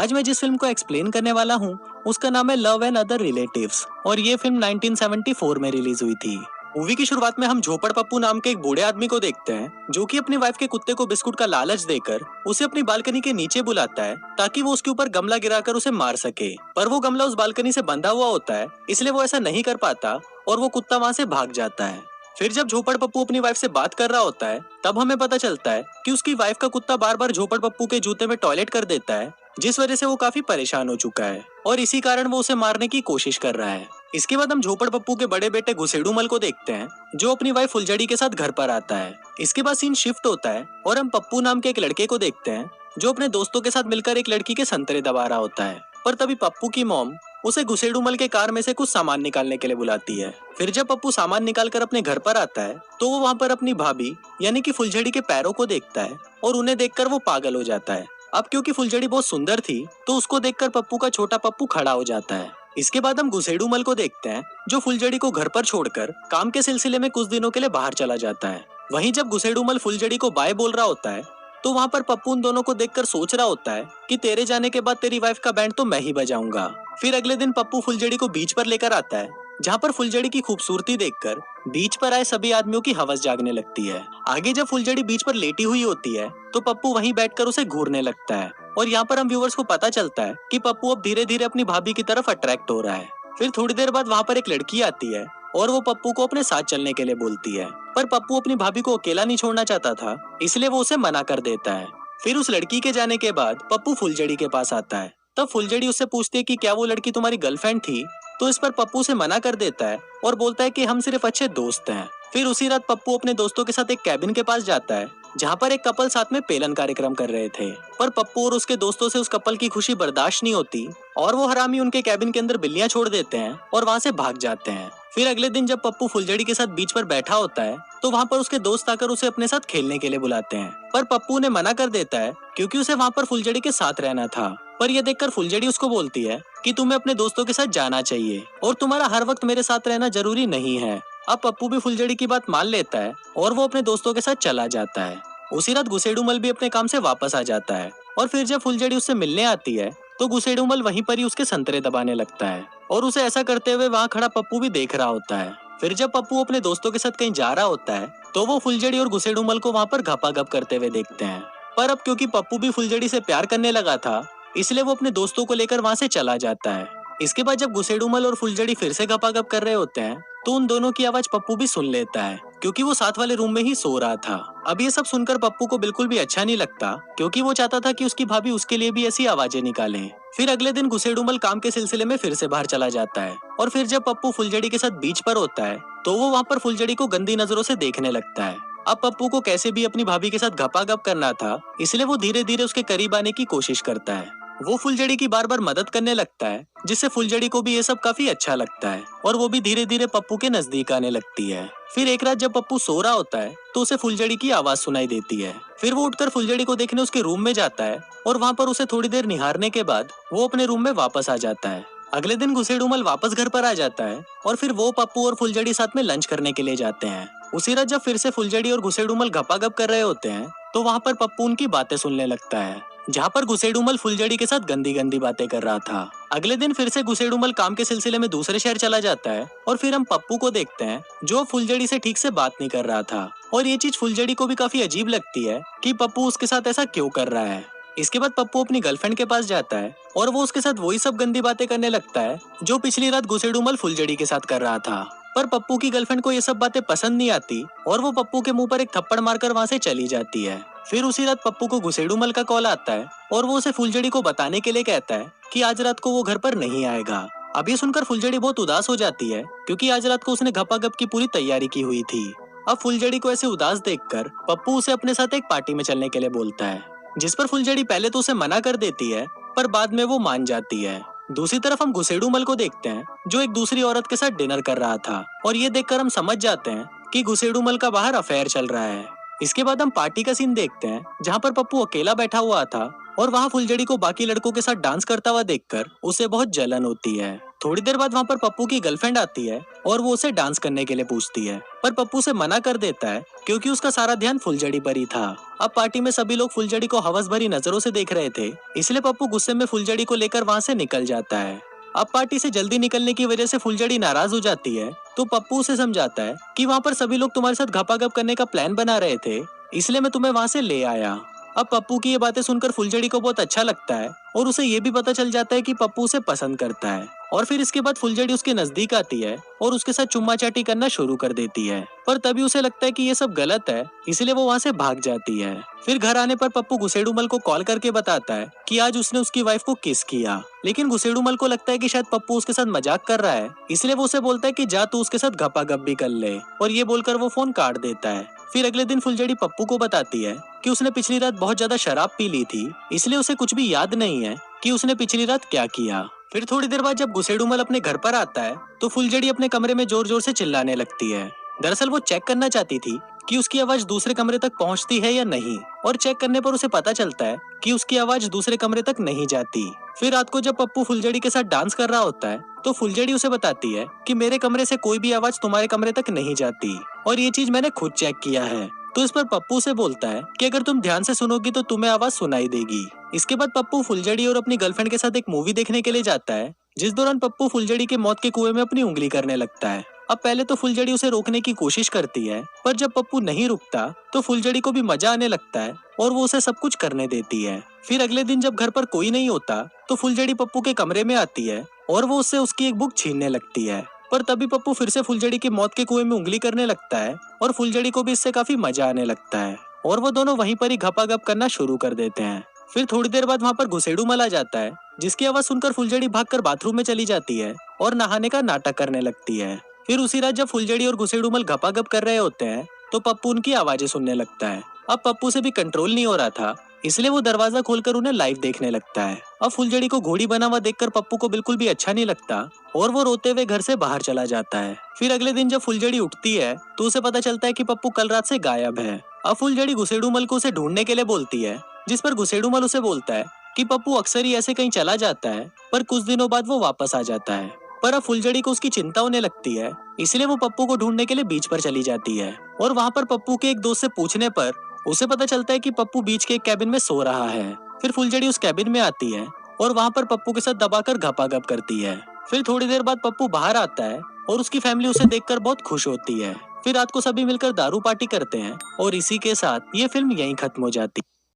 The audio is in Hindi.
आज मैं जिस फिल्म को एक्सप्लेन करने वाला हूँ उसका नाम है लव एंड अदर रिलेटिव्स और ये फिल्म 1974 में रिलीज हुई थी। मूवी की शुरुआत में हम झोपड़ पप्पू नाम के एक बूढ़े आदमी को देखते हैं जो कि अपनी वाइफ के कुत्ते को बिस्कुट का लालच देकर उसे अपनी बालकनी के नीचे बुलाता है ताकि वो उसके ऊपर गमला गिराकर उसे मार सके। पर वो गमला उस बालकनी से बंधा हुआ होता है, इसलिए वो ऐसा नहीं कर पाता और वो कुत्ता वहाँ से भाग जाता है। फिर जब झोपड़ पप्पू अपनी वाइफ से बात कर रहा होता है तब हमें पता चलता है कि उसकी वाइफ का कुत्ता बार बार झोपड़ पप्पू के जूते में टॉयलेट कर देता है, जिस वजह से वो काफी परेशान हो चुका है और इसी कारण वो उसे मारने की कोशिश कर रहा है। इसके बाद हम झोपड़ पप्पू के बड़े बेटे घुसेड़ूमल को देखते हैं जो अपनी वाइफ फुलझड़ी के साथ घर पर आता है। इसके बाद सीन शिफ्ट होता है और हम पप्पू नाम के एक लड़के को देखते हैं जो अपने दोस्तों के साथ मिलकर एक लड़की के संतरे दबा रहा होता है। पर तभी पप्पू की मॉम उसे घुसेड़ूमल के कार में से कुछ सामान निकालने के लिए बुलाती है। फिर जब पप्पू सामान निकालकर अपने घर पर आता है तो वो वहाँ पर अपनी भाभी यानी कि फुलझड़ी के पैरों को देखता है और उन्हें देखकर वो पागल हो जाता है। अब क्योंकि फुलझड़ी बहुत सुंदर थी तो उसको देखकर पप्पू का छोटा पप्पू खड़ा हो जाता है। इसके बाद हम घुसेड़ूमल को देखते हैं जो फुलझड़ी को घर पर छोड़कर काम के सिलसिले में कुछ दिनों के लिए बाहर चला जाता है। वहीं जब घुसेड़ूमल फुलझड़ी को बाय बोल रहा होता है तो वहाँ पर पप्पू उन दोनों को देखकर सोच रहा होता है कि तेरे जाने के बाद तेरी वाइफ का बैंड तो मैं ही बजाऊंगा। फिर अगले दिन पप्पू फुलझड़ी को बीच पर लेकर आता है जहाँ पर फुलझड़ी की खूबसूरती देखकर बीच पर आए सभी आदमियों की हवस जागने लगती है। आगे जब फुलझड़ी बीच पर लेटी हुई होती है तो पप्पू वहीं बैठकर उसे घूरने लगता है और यहाँ पर हम व्यूवर्स को पता चलता है कि पप्पू अब धीरे धीरे अपनी भाभी की तरफ अट्रैक्ट हो रहा है। फिर थोड़ी देर बाद वहाँ पर एक लड़की आती है और वो पप्पू को अपने साथ चलने के लिए बोलती है, पर पप्पू अपनी भाभी को अकेला नहीं छोड़ना चाहता था इसलिए वो उसे मना कर देता है। फिर उस लड़की के जाने के बाद पप्पू फुलझड़ी के पास आता है। तब फुलझड़ी उससे पूछती है कि क्या वो लड़की तुम्हारी गर्लफ्रेंड थी, तो इस पर पप्पू से मना कर देता है और बोलता है कि हम सिर्फ अच्छे दोस्त हैं। फिर उसी रात पप्पू अपने दोस्तों के साथ एक कैबिन के पास जाता है जहाँ पर एक कपल साथ में पेलन कार्यक्रम कर रहे थे, पर पप्पू और उसके दोस्तों से उस कपल की खुशी बर्दाश्त नहीं होती और वो हरामी उनके कैबिन के अंदर बिल्लियां छोड़ देते हैं और वहाँ से भाग जाते हैं। फिर अगले दिन जब पप्पू फुलझड़ी के साथ बीच पर बैठा होता है तो वहाँ पर उसके दोस्त आकर उसे अपने साथ खेलने के लिए बुलाते हैं, पर पप्पू ने मना कर देता है क्योंकि उसे वहाँ पर फुलझड़ी के साथ रहना था। पर यह देखकर फुलझड़ी उसको बोलती है कि तुम्हें अपने दोस्तों के साथ जाना चाहिए और तुम्हारा हर वक्त मेरे साथ रहना जरूरी नहीं है। अब पप्पू भी फुलझड़ी की बात मान लेता है और वो अपने दोस्तों के साथ चला जाता है। उसी रात घुसेड़ूमल भी अपने काम से वापस आ जाता है और फिर जब फुलझड़ी उससे मिलने आती है तो घुसेड़ूमल वहीं पर ही उसके संतरे दबाने लगता है और उसे ऐसा करते हुए वहाँ खड़ा पप्पू भी देख रहा होता है। फिर जब पप्पू अपने दोस्तों के साथ कहीं जा रहा होता है तो वो फुलझड़ी और घुसेड़ूमल को वहाँ पर घपाघप करते हुए देखते हैं, पर अब क्योंकि पप्पू भी फुलझड़ी से प्यार करने लगा था इसलिए वो अपने दोस्तों को लेकर वहाँ से चला जाता है। इसके बाद जब घुसेड़ूमल और फुलझड़ी फिर से घपाघप कर रहे होते हैं तो उन दोनों की आवाज पप्पू भी सुन लेता है क्योंकि वो साथ वाले रूम में ही सो रहा था। अब ये सब सुनकर पप्पू को बिल्कुल भी अच्छा नहीं लगता क्योंकि वो चाहता था कि उसकी भाभी उसके लिए भी ऐसी आवाजें निकाले। फिर अगले दिन घुसेड़ूमल काम के सिलसिले में फिर से बाहर चला जाता है और फिर जब पप्पू फुलझड़ी के साथ बीच पर होता है तो वो वहाँ पर फुलझड़ी को गंदी नजरों से देखने लगता है। अब पप्पू को कैसे भी अपनी भाभी के साथ घपाघप करना था इसलिए वो धीरे धीरे उसके करीब आने की कोशिश करता है। वो फुलझड़ी की बार बार मदद करने लगता है जिससे फुलझड़ी को भी ये सब काफी अच्छा लगता है और वो भी धीरे धीरे पप्पू के नजदीक आने लगती है। फिर एक रात जब पप्पू सो रहा होता है तो उसे फुलझड़ी की आवाज सुनाई देती है। फिर वो उठकर फुलझड़ी को देखने उसके रूम में जाता है और वहाँ पर उसे थोड़ी देर निहारने के बाद वो अपने रूम में वापस आ जाता है। अगले दिन घुसेड़ूमल वापस घर पर आ जाता है और फिर वो पप्पू और फुलझड़ी साथ में लंच करने के लिए जाते हैं। उसी रात जब फिर से फुलझड़ी और घुसेड़ूमल घपाघप कर रहे होते हैं तो वहाँ पर पप्पू उनकी बातें सुनने लगता है जहाँ पर घुसेड़ूमल फुलझड़ी के साथ गंदी गंदी बातें कर रहा था। अगले दिन फिर से घुसेड़ूमल काम के सिलसिले में दूसरे शहर चला जाता है और फिर हम पप्पू को देखते हैं जो फुलझड़ी से ठीक से बात नहीं कर रहा था और ये चीज फुलझड़ी को भी काफी अजीब लगती है कि पप्पू उसके साथ ऐसा क्यों कर रहा है। इसके बाद पप्पू अपनी गर्लफ्रेंड के पास जाता है और वो उसके साथ वही सब गंदी बातें करने लगता है जो पिछली रात घुसेड़ूमल फुलझड़ी के साथ कर रहा था। पर पप्पू की गर्लफ्रेंड को ये सब बातें पसंद नहीं आती और वो पप्पू के मुंह पर एक थप्पड़ मारकर वहाँ से चली जाती है। फिर उसी रात पप्पू को घुसेड़ूमल का कॉल आता है और वो उसे फुलझड़ी को बताने के लिए कहता है कि आज रात को वो घर पर नहीं आएगा। अब ये सुनकर फुलझड़ी बहुत उदास हो जाती है क्योंकि आज रात को उसने घपाघप की पूरी तैयारी की हुई थी। अब फुलझड़ी को ऐसे उदास देखकर पप्पू उसे अपने साथ एक पार्टी में चलने के लिए बोलता है, जिस पर फुलझड़ी पहले तो उसे मना कर देती है पर बाद में वो मान जाती है। दूसरी तरफ हम घुसेड़ूमल को देखते हैं जो एक दूसरी औरत के साथ डिनर कर रहा था और ये देखकर हम समझ जाते हैं कि घुसेड़ूमल का बाहर अफेयर चल रहा है। इसके बाद हम पार्टी का सीन देखते हैं जहाँ पर पप्पू अकेला बैठा हुआ था और वहाँ फुलझड़ी को बाकी लड़कों के साथ डांस करता हुआ देखकर उसे बहुत जलन होती है। थोड़ी देर बाद वहाँ पर पप्पू की गर्लफ्रेंड आती है और वो उसे डांस करने के लिए पूछती है, पर पप्पू उसे मना कर देता है क्योंकि उसका सारा ध्यान फुलझड़ी पर ही था। अब पार्टी में सभी लोग फुलझड़ी को हवस भरी नजरों से देख रहे थे, इसलिए पप्पू गुस्से में फुलझड़ी को लेकर वहाँ से निकल जाता है। अब पार्टी से जल्दी निकलने की वजह से फुलझड़ी नाराज हो जाती है, तो पप्पू उसे समझाता है कि वहाँ पर सभी लोग तुम्हारे साथ घपाघप करने का प्लान बना रहे थे, इसलिए मैं तुम्हें वहाँ से ले आया। अब पप्पू की ये बातें सुनकर फुलझड़ी को बहुत अच्छा लगता है और उसे ये भी पता चल जाता है कि पप्पू उसे पसंद करता है। और फिर इसके बाद फुलझड़ी उसके नजदीक आती है और उसके साथ चुम्मा चाटी करना शुरू कर देती है, पर तभी उसे लगता है कि ये सब गलत है, इसलिए वो वहाँ से भाग जाती है। फिर घर आने पर पप्पू गुसेडुमल को कॉल करके बताता है कि आज उसने उसकी वाइफ को किस किया, लेकिन गुसेडुमल को लगता है कि शायद पप्पू उसके साथ मजाक कर रहा है, इसलिए वो उसे बोलता है कि जा तू उसके साथ घपाघप भी कर ले, और ये बोलकर वो फोन काट देता है। फिर अगले दिन फुलझड़ी पप्पू को बताती है कि उसने पिछली रात बहुत ज्यादा शराब पी ली थी, इसलिए उसे कुछ भी याद नहीं है कि उसने पिछली रात क्या किया। फिर थोड़ी देर बाद जब गुसेडुमल अपने घर पर आता है तो फुलझड़ी अपने कमरे में जोर जोर से चिल्लाने लगती है। दरअसल वो चेक करना चाहती थी कि उसकी आवाज दूसरे कमरे तक पहुंचती है या नहीं, और चेक करने पर उसे पता चलता है कि उसकी आवाज दूसरे कमरे तक नहीं जाती। फिर रात को जब पप्पू फुलझड़ी के साथ डांस कर रहा होता है तो फुलझड़ी उसे बताती है कि मेरे कमरे से कोई भी आवाज तुम्हारे कमरे तक नहीं जाती, और ये चीज मैंने खुद चेक किया है। तो इस पर पप्पू से बोलता है कि अगर तुम ध्यान से सुनोगी तो तुम्हें आवाज सुनाई देगी। इसके बाद पप्पू फुलझड़ी और अपनी गर्लफ्रेंड के साथ एक मूवी देखने के लिए जाता है, जिस दौरान पप्पू फुलझड़ी के मौत के कुएं में अपनी उंगली करने लगता है। अब पहले तो फुलझड़ी उसे रोकने की कोशिश करती है, पर जब पप्पू नहीं रुकता तो फुलझड़ी को भी मजा आने लगता है और वो उसे सब कुछ करने देती है। फिर अगले दिन जब घर पर कोई नहीं होता तो फुलझड़ी पप्पू के कमरे में आती है और वो उससे उसकी एक बुक छीनने लगती है, पर तभी पप्पू फिर से फुलझड़ी की मौत के कुएं में उंगली करने लगता है और फुलझड़ी को भी इससे काफी मजा आने लगता है, और वो दोनों वहीं पर ही घपाघप करना शुरू कर देते हैं। फिर थोड़ी देर बाद वहाँ पर गुसेडुमल आ जाता है, जिसकी आवाज सुनकर फुलझड़ी भागकर बाथरूम में चली जाती है और नहाने का नाटक करने लगती है। फिर उसी रात जब फुलझड़ी और गुसेडुमल घपाघप कर रहे होते हैं तो पप्पू उनकी आवाजें सुनने लगता है। अब पप्पू से भी कंट्रोल नहीं हो रहा था, इसलिए वो दरवाजा खोलकर उन्हें लाइव देखने लगता है। अब फुलझड़ी को घोड़ी बना हुआ देखकर पप्पू को बिल्कुल भी अच्छा नहीं लगता और वो रोते हुए घर से बाहर चला जाता है। फिर अगले दिन जब फुलझड़ी उठती है तो उसे पता चलता है कि पप्पू कल रात से गायब है। अब फुलझड़ी गुसेडुमल को उसे ढूंढने के लिए बोलती है, जिस पर गुसेडुमल उसे बोलता है कि पप्पू अक्सर ही ऐसे कहीं चला जाता है, पर कुछ दिनों बाद वो वापस आ जाता है। पर अब फुलझड़ी को उसकी चिंता होने लगती है, इसलिए वो पप्पू को ढूंढने के लिए बीच पर चली जाती है, और वहाँ पर पप्पू के एक दोस्त से पूछने पर उसे पता चलता है कि पप्पू बीच के एक कैबिन में सो रहा है। फिर फुलझड़ी उस कैबिन में आती है और वहाँ पर पप्पू के साथ दबाकर घपाघप करती है। फिर थोड़ी देर बाद पप्पू बाहर आता है और उसकी फैमिली उसे देखकर बहुत खुश होती है। फिर रात को सभी मिलकर दारू पार्टी करते हैं और इसी के साथ ये फिल्म यहीं खत्म हो जाती है।